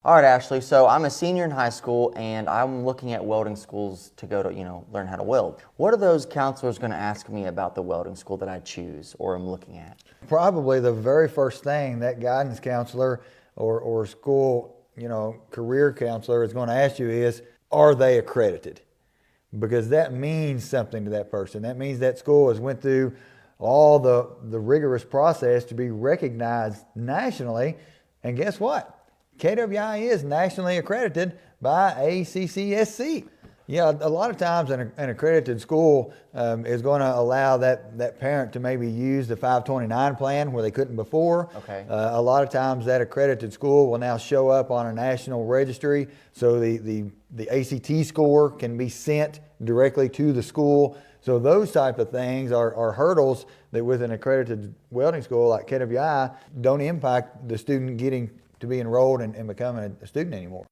All right, Ashley. So I'm a senior in high school, and I'm looking at welding schools to go to, learn how to weld. What are those counselors going to ask me about the welding school that I choose or am looking at? Probably the very first thing that guidance counselor or school, career counselor is going to ask you is, are they accredited? Because that means something to that person. That means that school has went through all the rigorous process to be recognized nationally. And guess what? KWI is nationally accredited by ACCSC. Yeah, a lot of times an accredited school is going to allow that parent to maybe use the 529 plan where they couldn't before. Okay. A lot of times that accredited school will now show up on a national registry, so the ACT score can be sent directly to the school. So those type of things are hurdles that with an accredited welding school like KWI don't impact the student getting to be enrolled and becoming a student anymore.